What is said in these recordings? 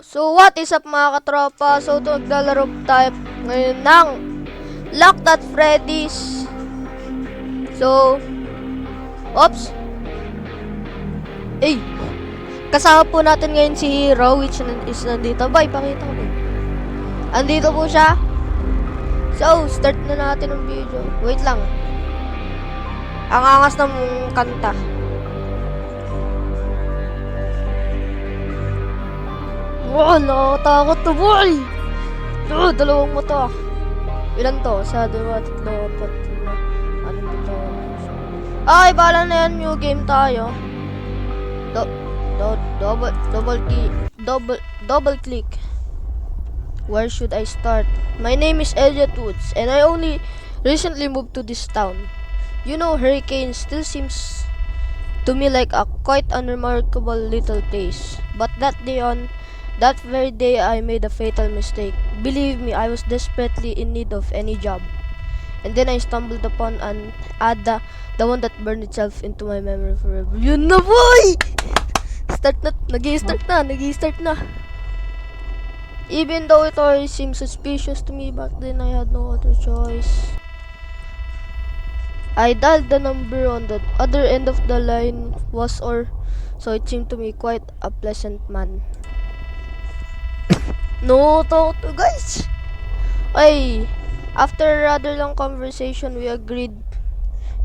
So what is up mga katropa? So ito naglalaro tayo ngayon ng Locked at Freddy's. So, oops. Kasama po natin ngayon si Hero, which is nandito. Ba, ipakita ko. Andito po siya. So, start na natin ang video. Wait lang. Ang angas ng kanta. Wow, nakatakot to boy! Dalawang mata. Ilan to? Sa dalawa, tatlo, apat, lima. Ano dito? Ay, bahala na yan. New game tayo. Double click. Where should I start? My name is Elliot Woods, and I only recently moved to this town. You know, Hurricane still seems to me like a quite unremarkable little place. But that very day, I made a fatal mistake. Believe me, I was desperately in need of any job. And then I stumbled upon an ad, the one that burned itself into my memory forever. Yun na boy! Nag-i-start na. Even though it always seemed suspicious to me back then, I had no other choice. I dialed the number on the other end of the line so it seemed to me quite a pleasant man. No, talk to guys. After a rather long conversation, we agreed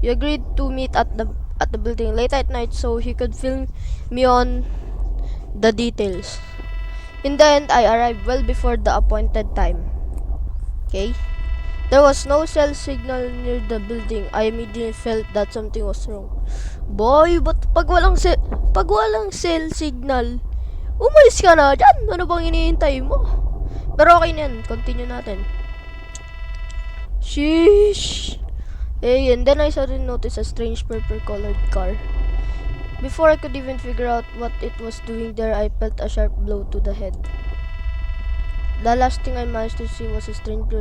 to meet at the building late at night so he could fill me on the details. In the end, I arrived well before the appointed time. Okay? There was no cell signal near the building. I immediately felt that something was wrong. Boy, but pag walang cell signal, umalis ka na dyan. Ano bang hinihintay mo? Pero okay na yan. Continue natin. Sheesh. And then I suddenly noticed a strange purple-colored car. Before I could even figure out what it was doing there, I felt a sharp blow to the head. The last thing I managed to see was a strange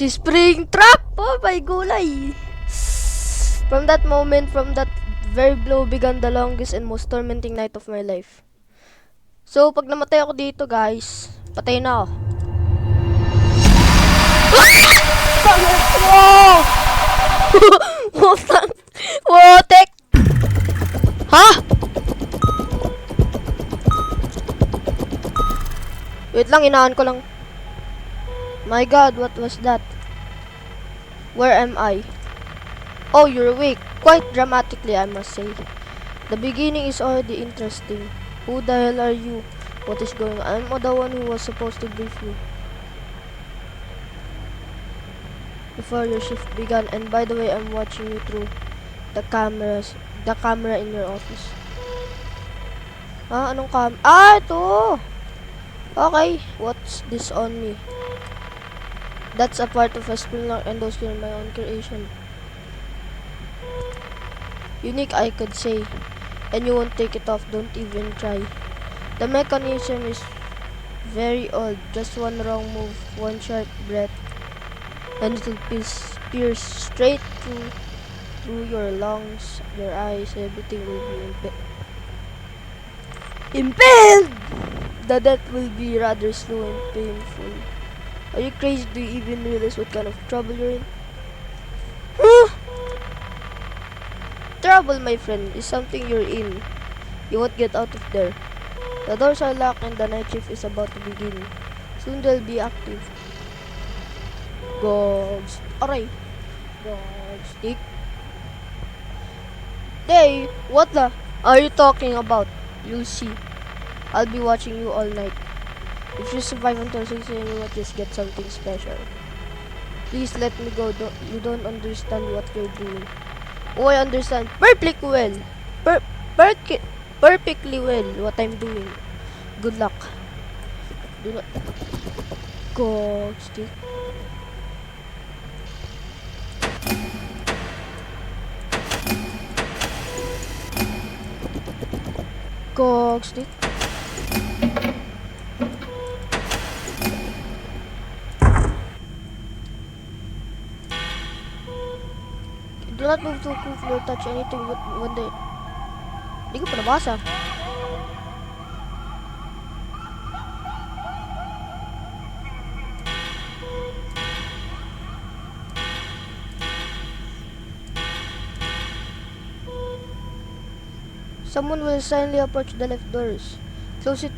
spring trap! Oh my gulay! From that very blow began the longest and most tormenting night of my life. So, pag namatay ako dito, guys, patay na ako. Wotek! Ha? Wait lang, inaan ko lang. My God, what was that? Where am I? Oh, you're awake. Quite dramatically, I must say. The beginning is already interesting. Who the hell are you? What is going on? I'm the one who was supposed to brief you before your shift began. And by the way, I'm watching you through the camera in your office. Anong ito! Okay, what's this on me? That's a part of a screen lock and those are my own creation. Unique, I could say. And you won't take it off, don't even try. The mechanism is very old. Just one wrong move, one sharp breath, and it'll pierce straight through your lungs, your eyes, everything will be impaled! The death will be rather slow and painful. Are you crazy? Do you even realize what kind of trouble you're in? Trouble, my friend, is something you're in. You won't get out of there. The doors are locked and the night shift is about to begin. Soon they'll be active. Ghost. Aray. Ghost stick. Hey, what the are you talking about? You'll see. I'll be watching you all night. If you survive until 6 a.m., you might just get something special. Please let me go. You don't understand what you're doing. Oh, I understand perfectly well. Perfectly well what I'm doing. Good luck. Do not go stick. Go stick. Do not move too quickly or touch anything when they... Hindi ko pa nabasa. Someone will silently approach the left doors. Close it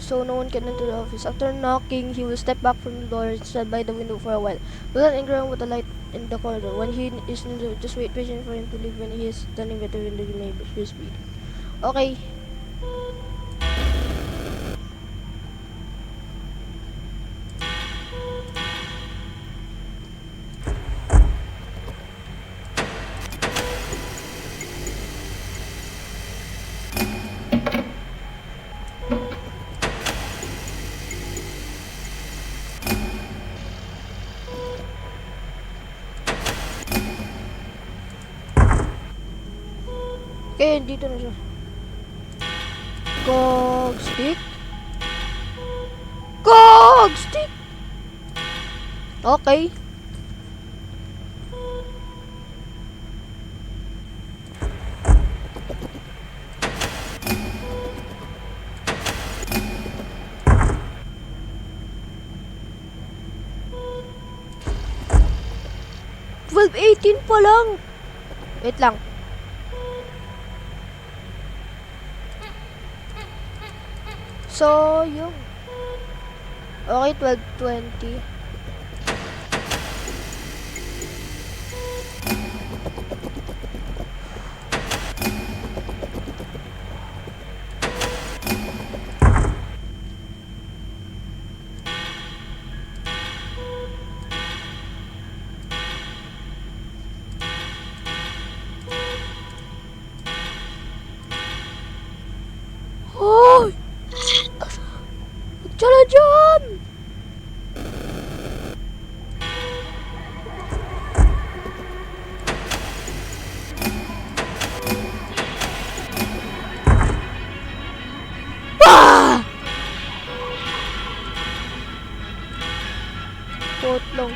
so no one can enter the office. After knocking, he will step back from the door and stand by the window for a while. Do not ignore him with the light in the corridor. When he is in the, just wait patiently for him to leave. When he is standing by the window, you may hear speed. Okay. Okay, dito na siya. Cog stick? Cog stick! Okay. $12.18 pa lang. Wait lang. So, yung... Okay, 12:20. Hoy! Tara dyan! Ah! Potlong.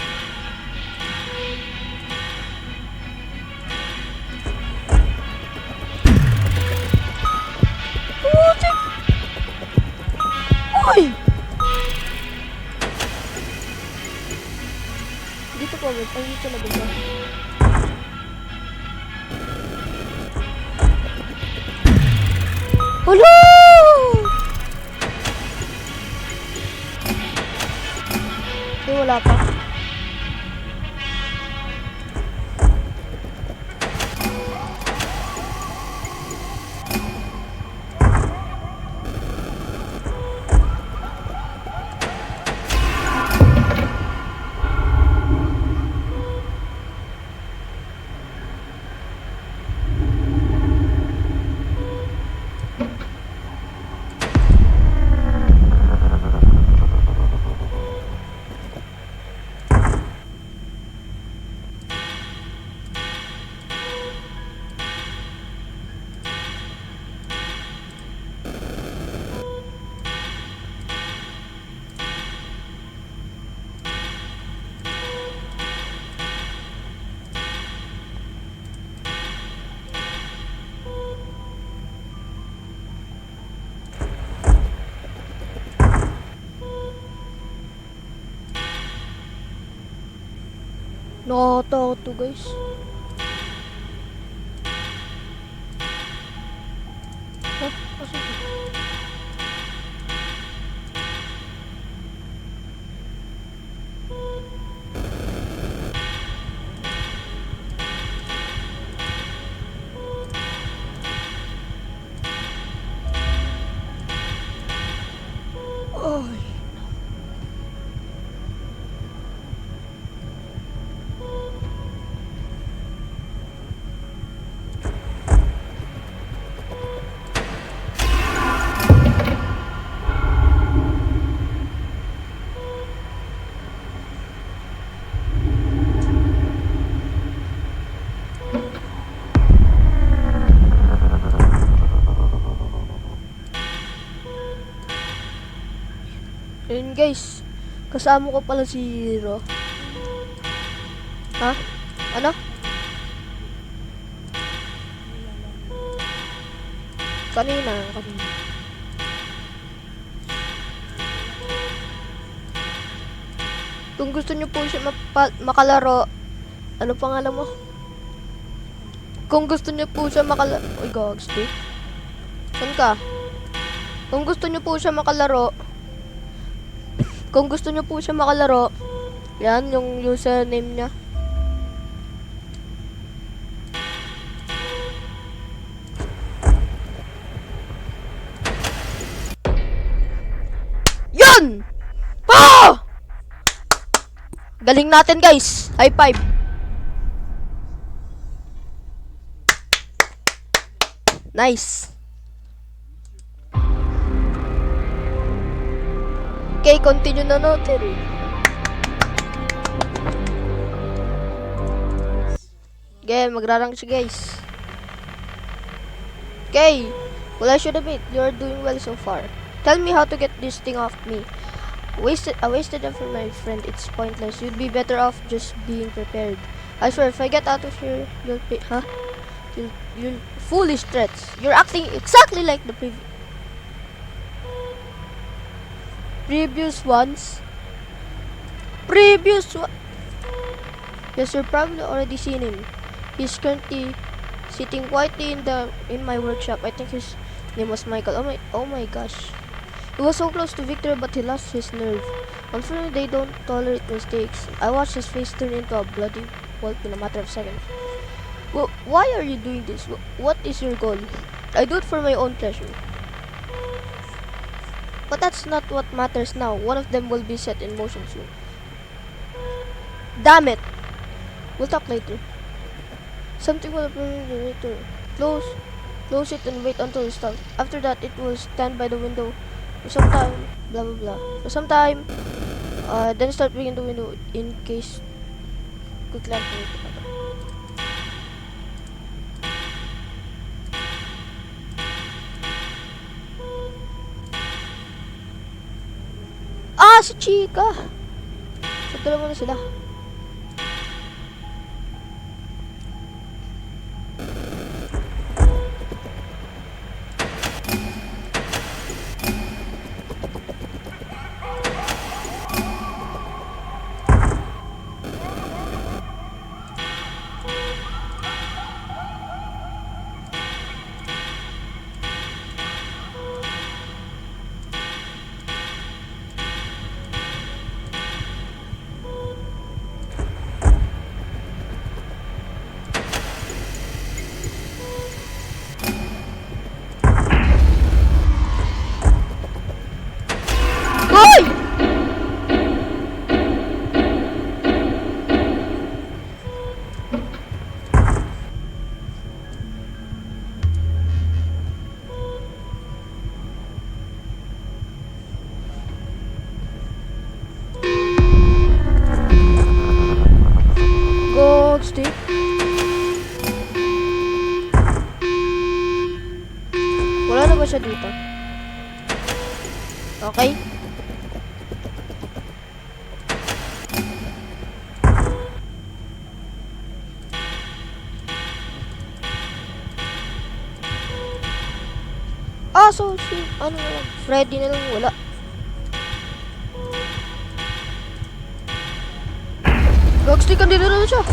Putik! Uy! Dito po, wait. Ay, dito na dito. Hello! Ay, wala pa. Nakakatakot to, guys. Huh? Asan siya? Ay. Ayun guys, kasama ko pala si Hiro. Ha? Ano? Kanina. Kung gusto niyo po siya makalaro, ano pangalan mo? Kung gusto niyo po siya makalaro, uy, gagsti. Saan ka? Kung gusto nyo po siya makalaro, yan yung username niya. Yan! Ah! Galing natin, guys. High five. Nice. Okay, continue na natin. Okay, magrarang siya, guys. Okay. Well, I should admit, you're doing well so far. Tell me how to get this thing off me. I wasted it for my friend. It's pointless. You'd be better off just being prepared. I swear, if I get out of here, you'll pay, huh? You'll foolish threats. You're acting exactly like the previous ones. Yes, you've probably already seen him. He's currently sitting quietly in my workshop. I think his name was Michael. Oh my gosh. He was so close to victory, but he lost his nerve. Unfortunately, they don't tolerate mistakes. I watched his face turn into a bloody pulp in a matter of seconds. Well, why are you doing this? What is your goal? I do it for my own pleasure. But that's not what matters now. One of them will be set in motion soon. Damn it! We'll talk later. Something will appear later. Close it and wait until it stops. After that, it will stand by the window for some time, blah blah blah. For some time, then start bringing the window in case quick lamp. Si Chika! So, dalawa na sila. Stick. Wala na ba siya dito? Okay. So ano na lang, Freddy na lang wala. Gagstick, andito na siya.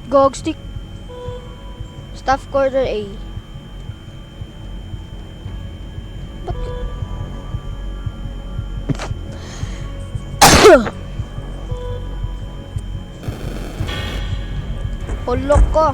Gogstick. Staff quarter A. Hulok ko.